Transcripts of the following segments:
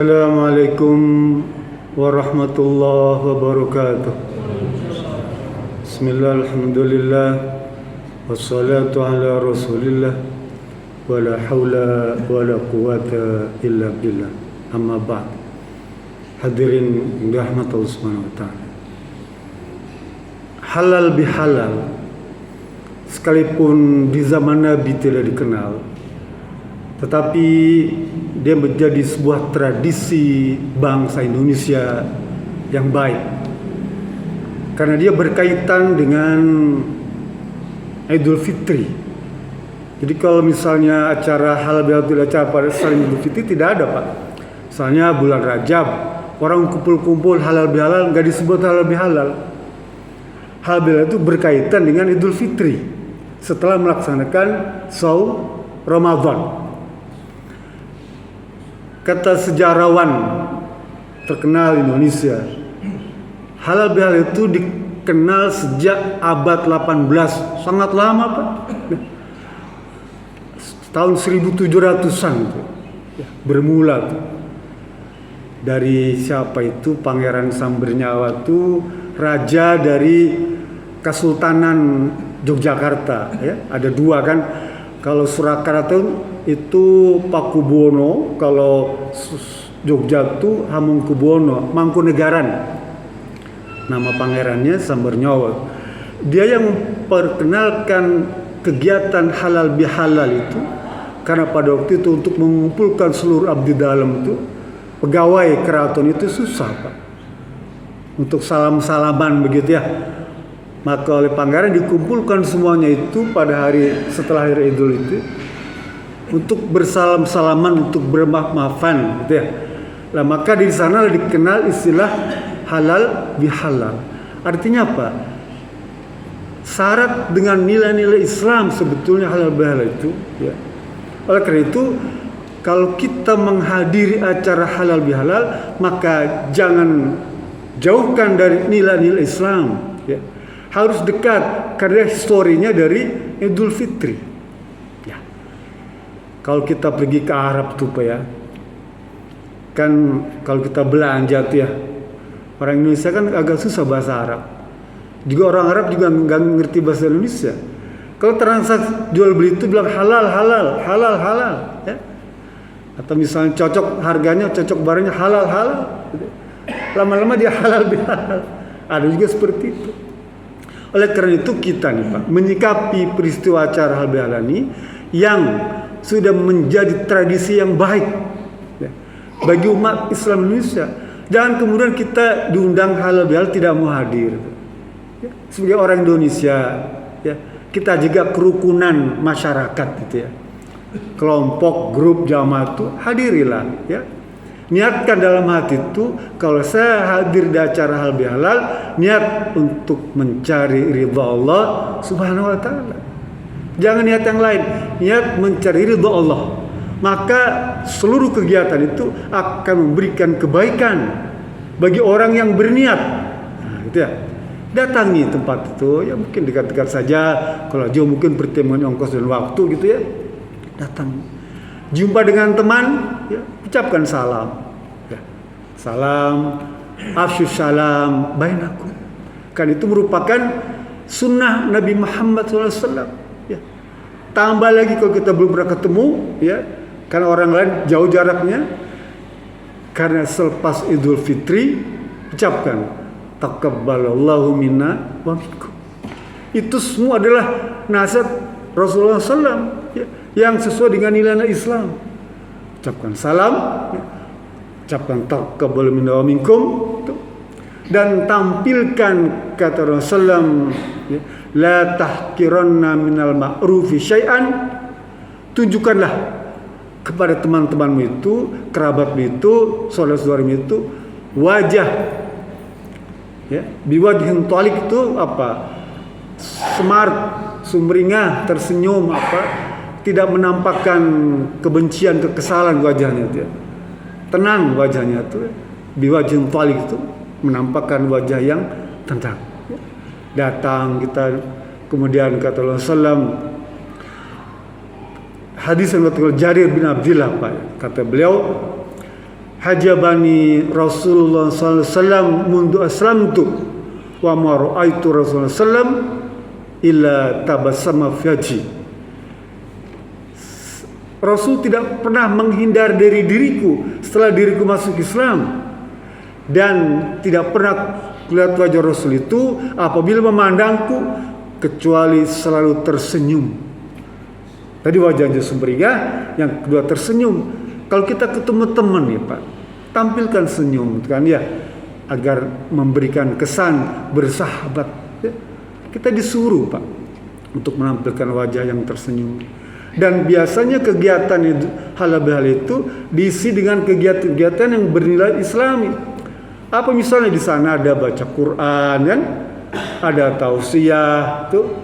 Assalamualaikum warahmatullahi wabarakatuh. Bismillah, alhamdulillah, wassalatu ala rasulillah, wala hawla wala quwata illa billah. Amma ba'd. Hadirin dirahmati Allah Subhanahu wa ta'ala. Halal bihalal, sekalipun di zaman Nabi tidak dikenal, tetapi dia menjadi sebuah tradisi bangsa Indonesia yang baik, karena dia berkaitan dengan Idul Fitri. Jadi kalau misalnya acara halal bihalal tidak acara pada selain Idul Fitri tidak ada, Pak. Misalnya bulan Rajab, orang kumpul-kumpul halal bihalal, nggak disebut halal bihalal. Halal bihalal itu berkaitan dengan Idul Fitri setelah melaksanakan saum Ramadan. Kata sejarawan terkenal Indonesia, halal bihalal itu dikenal sejak abad 18, sangat lama, Pak. Tahun 1700-an bermula tuh. Dari siapa itu? Pangeran Sambernyawa itu raja dari Kesultanan Yogyakarta, ya. Ada dua kan. Kalau Surakarta itu Pakubuwono, kalau Jogja itu Hamengkubuwono, Mangkunegaran. Nama pangerannya Sambernyawa. Dia yang memperkenalkan kegiatan halal bihalal itu, karena pada waktu itu untuk mengumpulkan seluruh abdi dalam itu, pegawai keraton itu susah, Pak. Untuk salam-salaman begitu ya. Maka oleh pangeran dikumpulkan semuanya itu pada hari setelah hari Idul itu untuk bersalam-salaman, untuk bermaaf-maafan gitu ya. Nah, maka di sana dikenal istilah halal bihalal. Artinya apa? Syarat dengan nilai-nilai Islam sebetulnya halal bihalal itu ya. Oleh karena itu, kalau kita menghadiri acara halal bihalal, maka jangan jauhkan dari nilai-nilai Islam ya. Harus dekat, karena historinya dari Idul Fitri ya. Kalau kita pergi ke Arab tuh, Pak ya, kan kalau kita belanja tuh ya, orang Indonesia kan agak susah bahasa Arab. Juga orang Arab juga nggak ngerti bahasa Indonesia. Kalau transaksi jual beli itu bilang halal ya. Atau misalnya cocok harganya, cocok barangnya halal. Lama-lama dia halal bihalal. Ada juga seperti itu. Oleh karena itu kita nih, Pak, menyikapi peristiwa acara halal bihalal ini yang sudah menjadi tradisi yang baik ya, bagi umat Islam Indonesia. Jangan kemudian kita diundang halal bihalal tidak mau hadir ya. Sebagai orang Indonesia ya, kita jaga kerukunan masyarakat gitu ya. Kelompok, grup, jamaah itu hadirilah ya. Niatkan dalam hati itu, kalau saya hadir di acara halal bihalal, niat untuk mencari ridha Allah Subhanahu wa ta'ala. Jangan niat yang lain, niat mencari ridha Allah. Maka seluruh kegiatan itu akan memberikan kebaikan bagi orang yang berniat. Nah, gitu ya. Datangi tempat itu, ya mungkin dekat-dekat saja. Kalau jauh mungkin pertimbangan ongkos dan waktu gitu ya. Datang. Jumpa dengan teman, ya, ucapkan salam. Ya. Salam, afsyus salam bainakum. Kan itu merupakan sunnah Nabi Muhammad SAW. Ya. Tambah lagi kalau kita belum pernah ketemu, ya, karena orang lain jauh jaraknya. Karena selepas Idul Fitri, ucapkan taqabbalallahu minna wa minkum. Itu semua adalah nasihat Rasulullah SAW. Ya, yang sesuai dengan nilai Islam. Ucapkan salam, ya, ucapkan taqabbal minna wa minkum, dan tampilkan kata Rasulullah, ya, la tahqiranna minal ma'rufi syai'an. Tunjukkanlah kepada teman-temanmu itu, kerabatmu itu, saudara-saudaramu itu wajah ya, biwajhin thalik itu apa? Smart, sumringah, tersenyum apa? Tidak menampakkan kebencian, kekesalan wajahnya itu ya. Tenang wajahnya itu ya. Biwajhin thalik itu menampakkan wajah yang tenang ya. Datang kita, kemudian kata Rasulullah SAW, hadis yang dikatakan Jarir bin Abdillah, Pak, kata beliau, hajabani Rasulullah sallallahu alaihi wasallam mundu aslamtu wa ma ra'aitu Rasulullah sallam illa tabassama fi wajhi. Rasul tidak pernah menghindar dari diriku setelah diriku masuk Islam, dan tidak pernah lihat wajah Rasul itu apabila memandangku kecuali selalu tersenyum. Tadi wajahnya sumringah, yang kedua tersenyum. Kalau kita ketemu teman nih Pak, tampilkan senyum kan ya, agar memberikan kesan bersahabat ya. Kita disuruh Pak untuk menampilkan wajah yang tersenyum. Dan biasanya kegiatan itu, halal itu diisi dengan kegiatan-kegiatan yang bernilai Islami. Apa misalnya di sana ada baca Quran kan, ada tausiah tuh,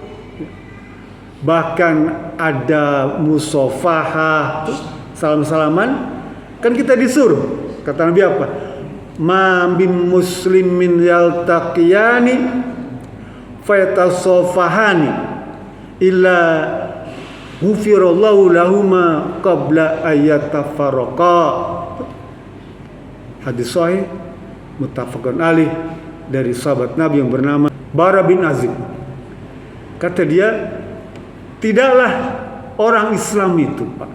bahkan ada musafahah, salam-salaman. Kan kita disuruh, kata Nabi apa? Ma min muslimin yaltaqiyani fayatasafahani illa ghufirallahu lahuma qabla ayyatafarraqa. Hadis sahih muttafaqun alaih dari sahabat Nabi yang bernama Bara bin Azib. Kata dia, tidaklah orang Islam itu Pak,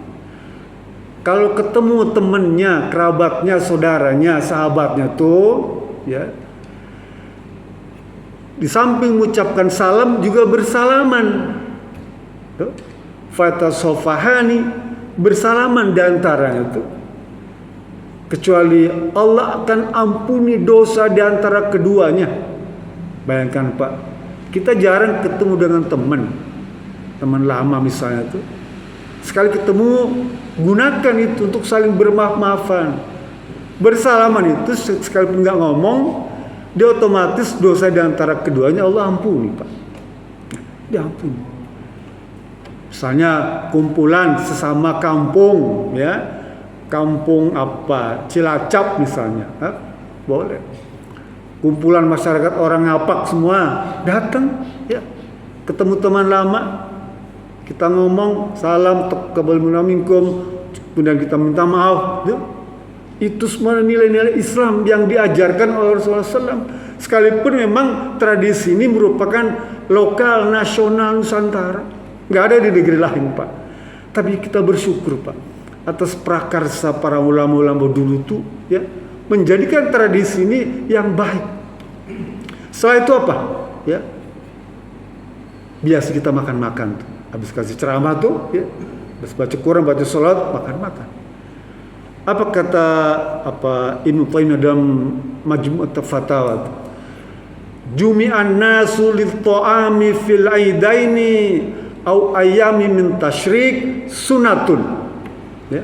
kalau ketemu temannya, kerabatnya, saudaranya, sahabatnya tuh ya, di samping mengucapkan salam juga bersalaman. Fatasofahani, bersalaman di antaranya itu, kecuali Allah akan ampuni dosa di antara keduanya. Bayangkan Pak, kita jarang ketemu dengan teman lama misalnya tuh. Sekali ketemu, gunakan itu untuk saling bermaaf-maafan. Bersalaman itu sekalipun nggak ngomong, dia otomatis dosa di antara keduanya Allah ampuni Pak. Dia ampuni. Misalnya kumpulan sesama kampung ya, kampung apa, Cilacap misalnya, boleh. Kumpulan masyarakat orang ngapak semua datang ya, ketemu teman lama, kita ngomong salam taqabbal minkum, kemudian kita minta maaf ya. Itu semua nilai-nilai Islam yang diajarkan oleh Rasulullah SAW. Sekalipun memang tradisi ini merupakan lokal, nasional, Nusantara, nggak ada di negeri lain Pak. Tapi kita bersyukur Pak atas prakarsa para ulama-ulama dulu tuh ya, menjadikan tradisi ini yang baik. Setelah itu apa ya, biasa kita makan-makan tuh, habis kasih ceramah tuh ya, habis baca Quran, baca sholat, makan-makan. Apa kata Ibnu Taimiyah dalam Majmu'at Fatawa, jumi'an nasu lil ta'ami fil aidaini au ayami min tasyrik sunatun ya.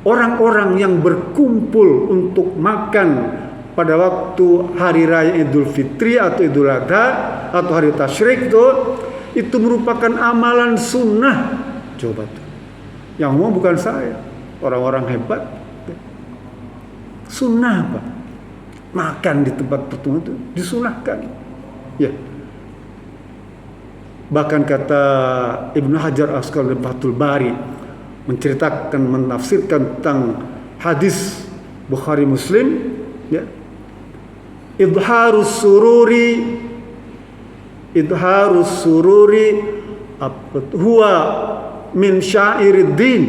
Orang-orang yang berkumpul untuk makan pada waktu hari raya Idul Fitri atau Idul Adha atau hari tasyrik itu merupakan amalan sunnah. Coba tuh, yang ngomong bukan saya, orang-orang hebat. Sunnah Pak, makan di tempat pertemuan itu disunahkan ya. Bahkan kata Ibnu Hajar Asqalani dalam Fathul Bari menceritakan, menafsirkan tentang hadis Bukhari Muslim ya, idharus sururi huwa min sya'iriddin,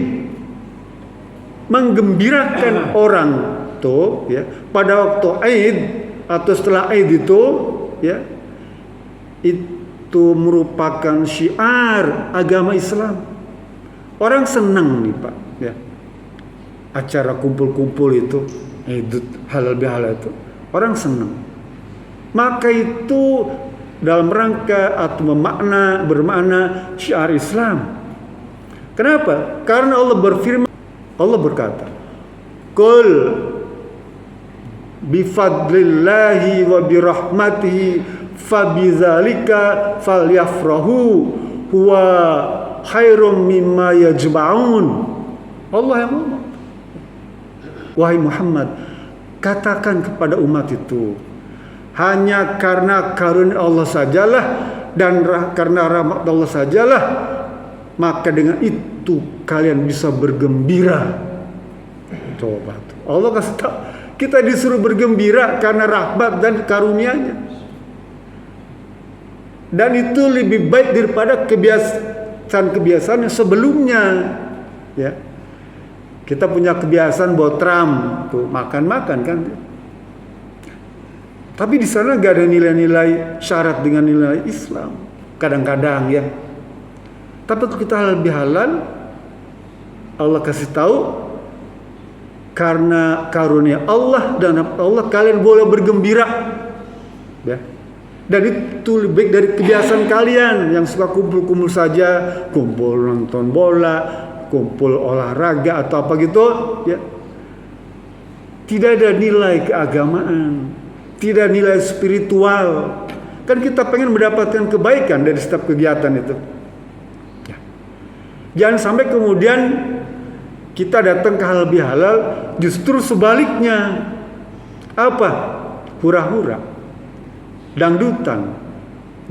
menggembirakan orang tuh ya pada waktu Aid atau setelah Aid itu ya, itu merupakan syiar agama Islam. Orang senang nih Pak ya, acara kumpul-kumpul itu, Idul halal bihalal itu, orang senang. Maka itu dalam rangka atau bermakna syiar Islam. Kenapa? Karena Allah berfirman, Allah berkata, "Qul bifadlillahi wa birahmatihi fabidzalika falyafrahu huwa khairum mimma yajma'un." Allah yang ngomong, wahai Muhammad, katakan kepada umat itu, hanya karena karunia Allah sajalah dan karena rahmat Allah sajalah, maka dengan itu kalian bisa bergembira. Coba tuh. Allah kasih tahu, kita disuruh bergembira karena rahmat dan karunia-Nya. Dan itu lebih baik daripada kebiasaan yang sebelumnya. Ya. Kita punya kebiasaan bawa tram, tuh makan-makan kan. Tapi di sana gak ada nilai-nilai syarat dengan nilai Islam. Kadang-kadang ya. Tapi kalau kita lebih halal, Allah kasih tahu, karena karunia Allah dan Allah kalian boleh bergembira. Ya. Dan itu lebih baik dari kebiasaan kalian yang suka kumpul-kumpul saja, kumpul nonton bola, kumpul olahraga atau apa gitu, ya. Tidak ada nilai keagamaan, tidak nilai spiritual. Kan kita pengen mendapatkan kebaikan dari setiap kegiatan itu. Ya. Jangan sampai kemudian kita datang ke halal bihalal, justru sebaliknya. Apa? Hura-hura, dangdutan,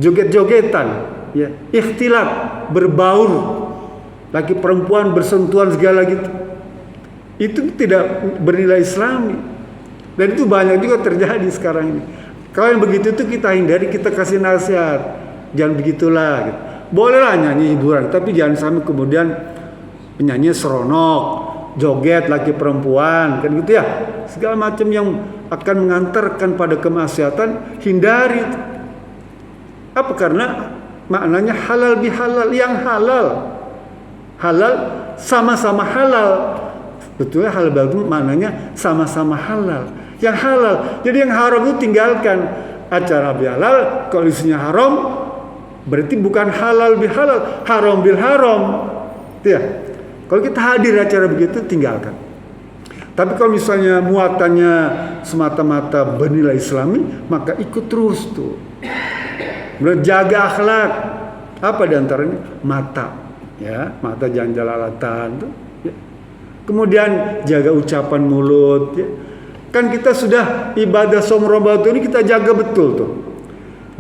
joget-jogetan, ya, ikhtilat, berbaur, laki perempuan bersentuhan segala gitu. Itu tidak bernilai Islami. Dan itu banyak juga terjadi sekarang ini. Kalau yang begitu itu kita hindari, kita kasih nasihat. Jangan begitulah gitu. Bolehlah nyanyi hiburan, tapi jangan sampai kemudian penyanyi seronok, joget laki perempuan, kan gitu ya. Segala macam yang akan mengantarkan pada kemaksiatan, hindari. Apa? Karena maknanya halal bihalal, yang halal. Halal sama-sama halal. Betulnya halal itu maknanya sama-sama halal. Yang halal. Jadi yang haram itu tinggalkan. Acara bihalal kalau isinya haram berarti bukan halal bihalal, haram bil haram. Ya. Kalau kita hadir acara begitu, tinggalkan. Tapi kalau misalnya muatannya semata-mata bernilai Islami, maka ikut terus tuh. Menjaga akhlak. Apa diantaranya? Mata, ya, mata jangan jalalatan tuh. Ya. Kemudian jaga ucapan mulut. Ya. Kan kita sudah ibadah som Ramadan ini kita jaga betul tuh.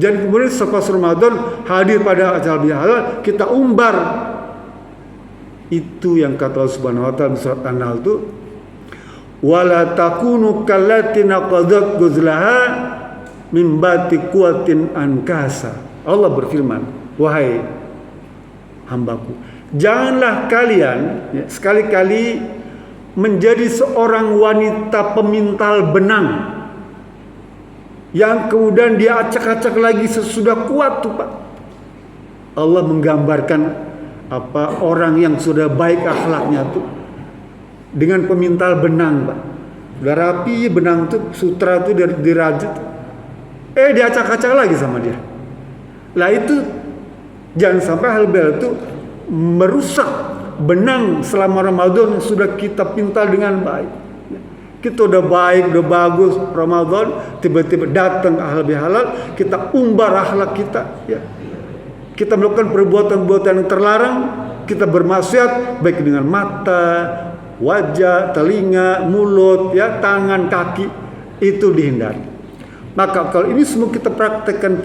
Jadi kemudian setelah Ramadan hadir pada acara bihalal, kita umbar. Itu yang kata Allah Subhanahu wa taala di surat An-Nahl itu, wala takunu kallati naqadat ghuzlaha min bati quwwatin ankasa. Allah berfirman, wahai hambaku, janganlah kalian ya, sekali-kali menjadi seorang wanita pemintal benang yang kemudian dia acak-acak lagi sesudah kuat tuh Pak. Allah menggambarkan apa orang yang sudah baik akhlaknya tuh dengan pemintal benang Pak. Udah rapi benang tuh, sutra tuh dirajut, diacak-acak lagi sama dia. Lah itu jangan sampai hal itu merusak benang selama Ramadan yang sudah kita pintal dengan baik. Kita udah baik, udah bagus Ramadan, tiba-tiba datang halal bihalal, kita umbar akhlak kita, ya. Kita melakukan perbuatan-perbuatan yang terlarang, kita bermaksiat baik dengan mata, wajah, telinga, mulut, ya, tangan, kaki, itu dihindari. Maka kalau ini semua kita praktekkan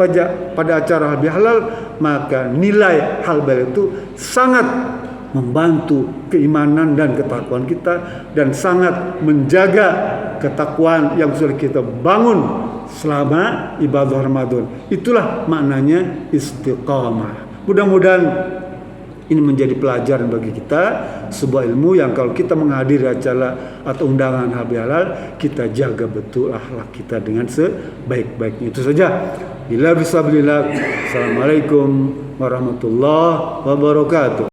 pada acara halal bihalal, maka nilai halal bihalal itu sangat membantu keimanan dan ketakwaan kita, dan sangat menjaga ketakwaan yang sudah kita bangun selama ibadah Ramadan. Itulah maknanya istiqamah. Mudah-mudahan ini menjadi pelajaran bagi kita, sebuah ilmu yang kalau kita menghadiri acara atau undangan halal bihalal, kita jaga betul akhlak kita dengan sebaik-baiknya. Itu saja. Bila bismillah. Assalamualaikum warahmatullahi wabarakatuh.